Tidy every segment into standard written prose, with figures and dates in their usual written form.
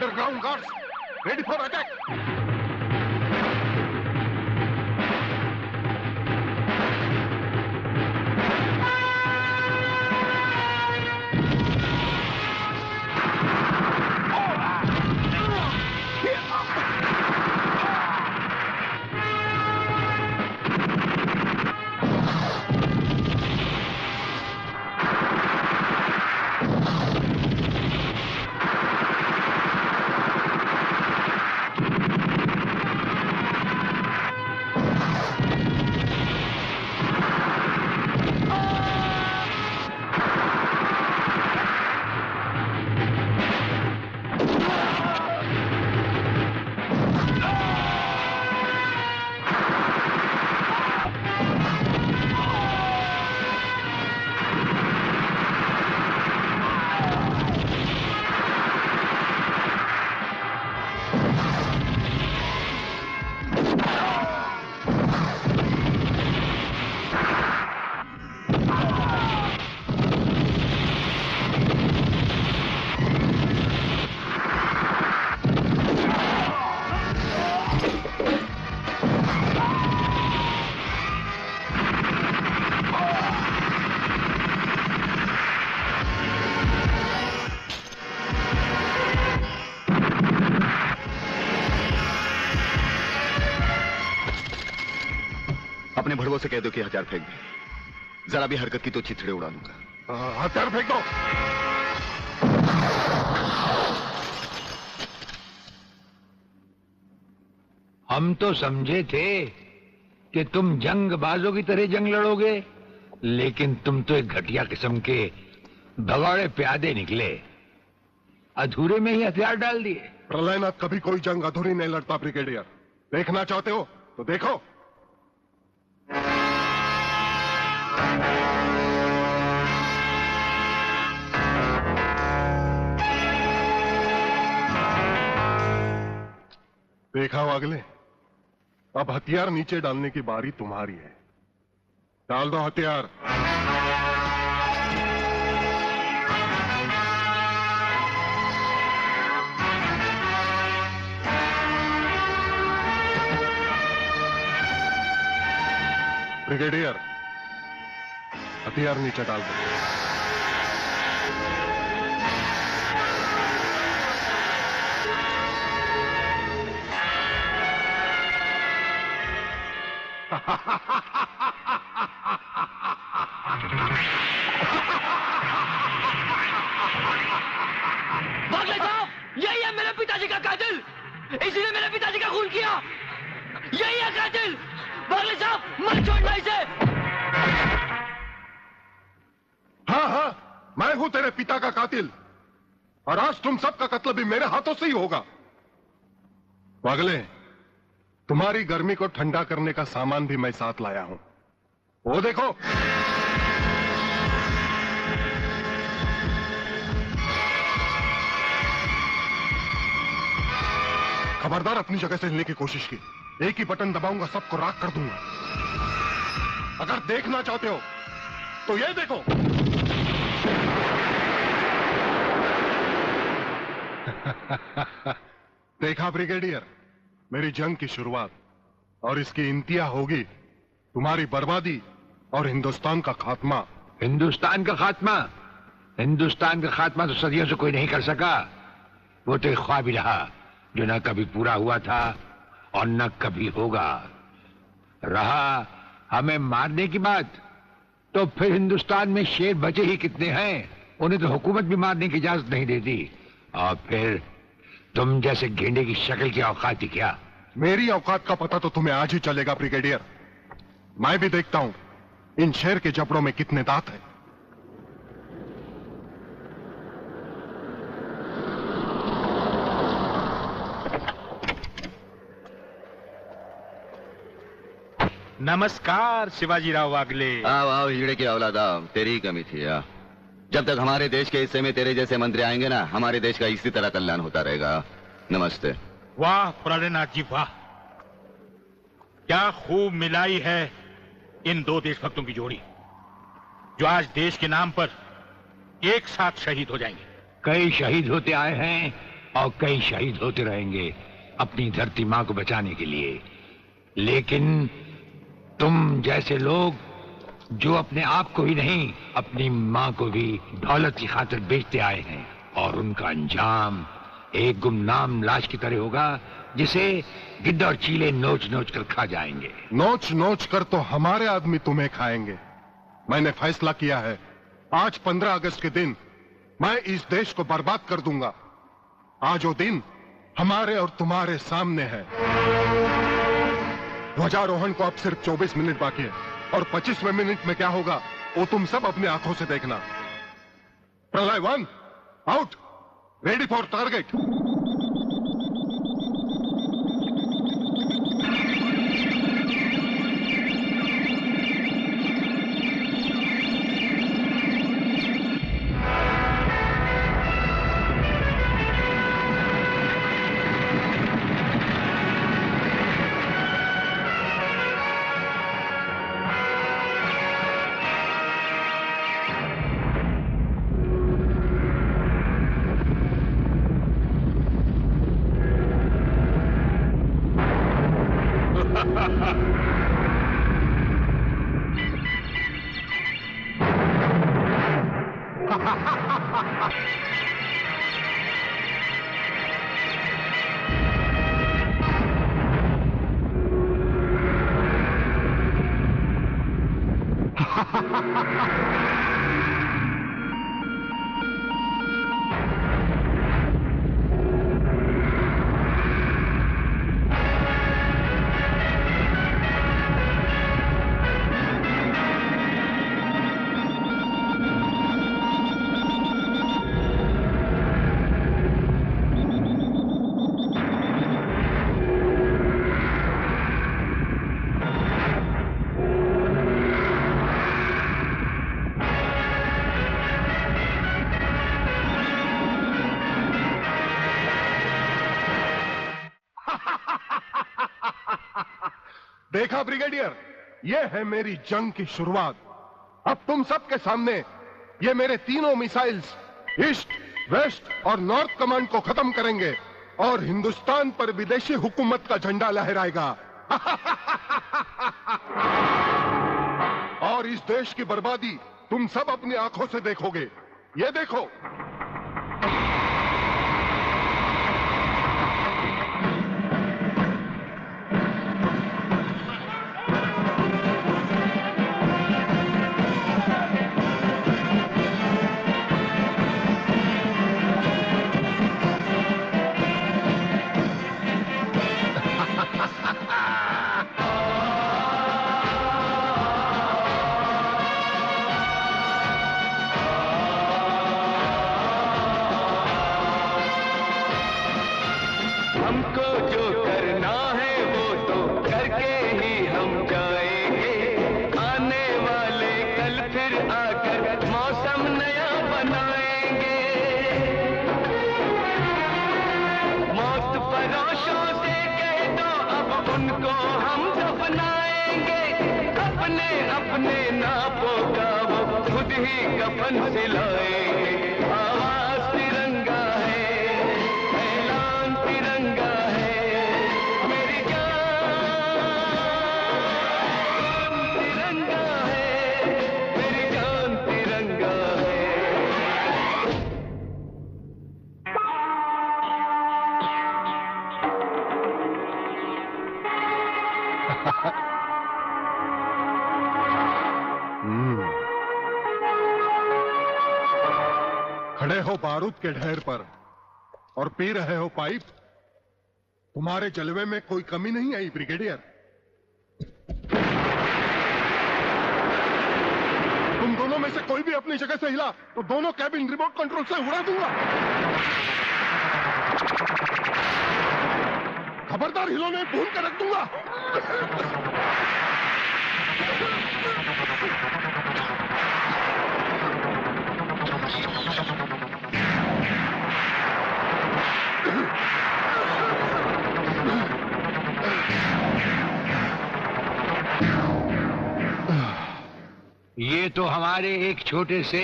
Underground guards ready for attack. अपने भड़वों से कह दो कि हथियार फेंक दे। जरा भी हरकत की तो चिथड़े उड़ा दूंगा। हथियार फेंक दो। हम तो समझे थे कि तुम जंगबाजों की तरह जंग लड़ोगे, लेकिन तुम तो एक घटिया किस्म के भगौड़े प्यादे निकले। अधूरे में ही हथियार डाल दिए। प्रलयनाथ कभी कोई जंग अधूरी नहीं लड़ता ब्रिगेडियर। देखना चाहते हो तो देखो। देखा वागले, अब हथियार नीचे डालने की बारी तुम्हारी है। डाल दो हथियार। ब्रिगेडियर, हथियार नीचे डाल दो। बागले साहब, यही है मेरे पिताजी का कातिल। इसीने मेरे पिताजी का खून किया। यही है कातिल। बागले साहब, मत छोड़ना इसे। हाँ हाँ, मैं हूं तेरे पिता का कातिल, और आज तुम सबका कत्ल भी मेरे हाथों से ही होगा। वागले, तुम्हारी गर्मी को ठंडा करने का सामान भी मैं साथ लाया हूं। वो देखो। खबरदार अपनी जगह से हिलने की कोशिश की। एक ही बटन दबाऊंगा, सबको राख कर दूंगा। अगर देखना चाहते हो तो ये देखो। देखा ब्रिगेडियर, मेरी जंग की शुरुआत, और इसकी इंतहा होगी तुम्हारी बर्बादी और हिंदुस्तान का खात्मा। हिंदुस्तान का खात्मा? हिंदुस्तान का खात्मा तो सदियों से कोई नहीं कर सका। वो तो एक ख्वाब ही रहा जो न कभी पूरा हुआ था और न कभी होगा। रहा हमें मारने की बात, तो फिर हिंदुस्तान में शेर बचे ही कितने हैं। उन्हें तो हुकूमत भी मारने की इजाजत नहीं देती। और फिर तुम जैसे गेंडे की शक्ल की औकात ही क्या? मेरी औकात का पता तो तुम्हें आज ही चलेगा ब्रिगेडियर। मैं भी देखता हूं इन शेर के जबड़ों में कितने दांत हैं। नमस्कार शिवाजीराव वागले। आओ आओ हीरे की औलाद आओ, तेरी ही कमी थी। जब तक हमारे देश के हिस्से में तेरे जैसे मंत्री आएंगे ना, हमारे देश का इसी तरह कल्याण होता रहेगा। नमस्ते। वाह प्रलयनाथ जी वाह, क्या खूब मिलाई है इन दो देशभक्तों की जोड़ी, जो आज देश के नाम पर एक साथ शहीद हो जाएंगे। कई शहीद होते आए हैं, और कई शहीद होते रहेंगे अपनी धरती माँ को बचाने के लिए। लेकिन तुम जैसे लोग जो अपने आप को ही नहीं अपनी माँ को भी दौलत की खातिर बेचते आए हैं, और उनका अंजाम एक गुमनाम लाश की तरह होगा जिसे गिद्ध और चीले नोच नोच कर खा जाएंगे। नोच नोच कर तो हमारे आदमी तुम्हें खाएंगे। मैंने फैसला किया है, आज 15 अगस्त के दिन मैं इस देश को बर्बाद कर दूंगा। आज वो दिन हमारे और तुम्हारे सामने है। ध्वजारोहण को अब सिर्फ 24 मिनट बाकी है, और 25वें मिनट में क्या होगा वो तुम सब अपनी आंखों से देखना। प्रलय 1 आउट, रेडी फॉर टारगेट। देखा ब्रिगेडियर, ये है मेरी जंग की शुरुआत। अब तुम सबके सामने ये मेरे तीनों मिसाइल्स ईस्ट, वेस्ट और नॉर्थ कमांड को खत्म करेंगे और हिंदुस्तान पर विदेशी हुकूमत का झंडा लहराएगा। और इस देश की बर्बादी तुम सब अपनी आंखों से देखोगे। ये देखो, हमको जो करना है वो तो करके ही हम जाएंगे। आने वाले कल फिर आकर मौसम नया बनाएंगे। मौत परोशों से कह दो अब उनको हम दफनाएंगे। अपने अपने नापों का वो खुद ही कफन सिलाएंगे। आवाज तिरंगा है, ऐलान तिरंगा है, मेरी जान तिरंगा है, मेरी जान तिरंगा है। खड़े हो बारूद के ढेर पर और पी रहे हो पाइप। तुम्हारे जलवे में कोई कमी नहीं आई ब्रिगेडियर। तुम दोनों में से कोई भी अपनी जगह से हिला तो दोनों कैबिन रिमोट कंट्रोल से उड़ा दूंगा। खबरदार हिलोने भून कर रख दूंगा। ये तो हमारे एक छोटे से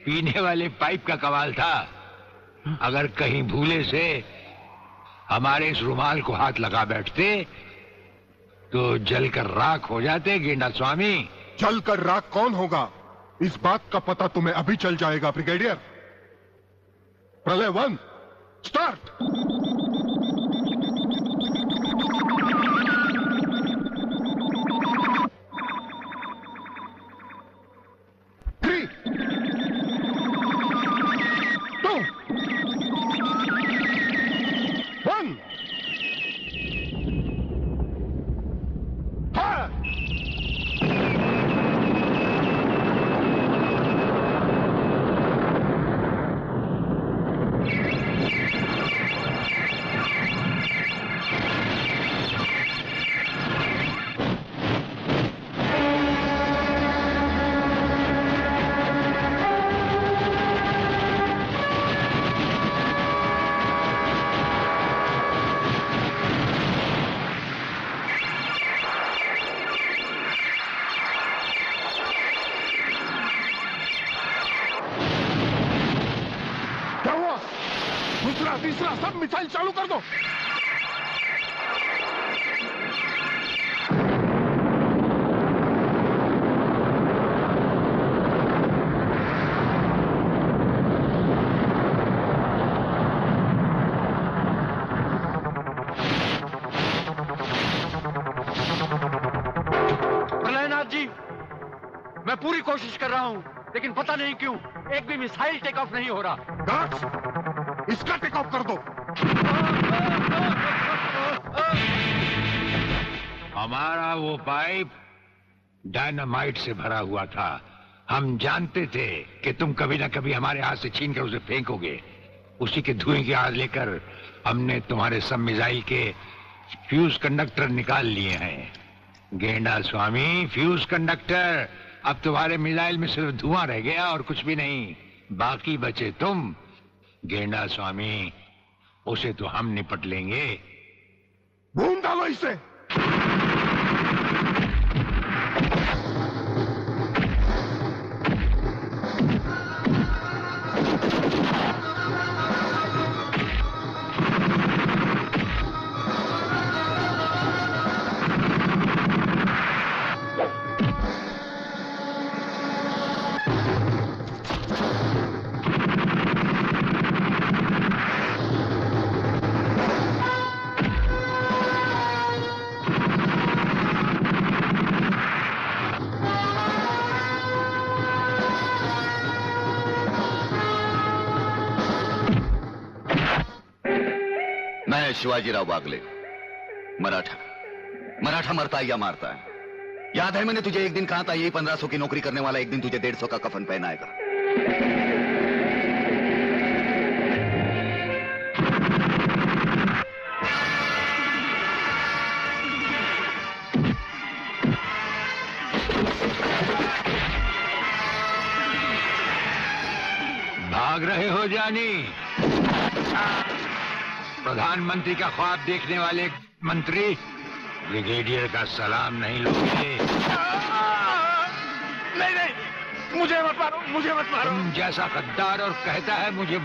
पीने वाले पाइप का कमाल था। अगर कहीं भूले से हमारे इस रुमाल को हाथ लगा बैठते तो जलकर राख हो जाते गेंडा स्वामी। जलकर राख कौन होगा, इस बात का पता तुम्हें अभी चल जाएगा ब्रिगेडियर। प्रलय 1 स्टार्ट। दूसरा तीसरा सब मिसाइल चालू कर दो। प्रलयनाथ जी, मैं पूरी कोशिश कर रहा हूं, लेकिन पता नहीं क्यों एक भी मिसाइल टेक ऑफ नहीं हो रहा। गार्ड्स, इसका टेक ऑफ कर दो। हमारा वो पाइप डायनामाइट से भरा हुआ था। हम जानते थे कि तुम कभी ना कभी हमारे हाथ से छीन कर उसे फेंकोगे। उसी के धुएं की आग लेकर हमने तुम्हारे सब मिसाइल के फ्यूज कंडक्टर निकाल लिए हैं। गेंडा स्वामी, फ्यूज कंडक्टर, अब तुम्हारे मिसाइल में सिर्फ धुआं रह गया और कुछ भी नहीं। बाकी बचे तुम। गेंडा स्वामी, उसे तो हम निपट लेंगे। भून डालो इसे। मैं शिवाजीराव बागले, मराठा मरता है या मारता है। याद है मैंने तुझे एक दिन कहा था, यही 1500 की नौकरी करने वाला एक दिन तुझे 150 का कफन पहनाएगा। भाग रहे हो जानी? प्रधानमंत्री का ख्वाब देखने वाले मंत्री ब्रिगेडियर का सलाम नहीं लोगे? नहीं, मुझे मत मारो, मुझे मत मारो। तुम जैसा गद्दार और कहता है मुझे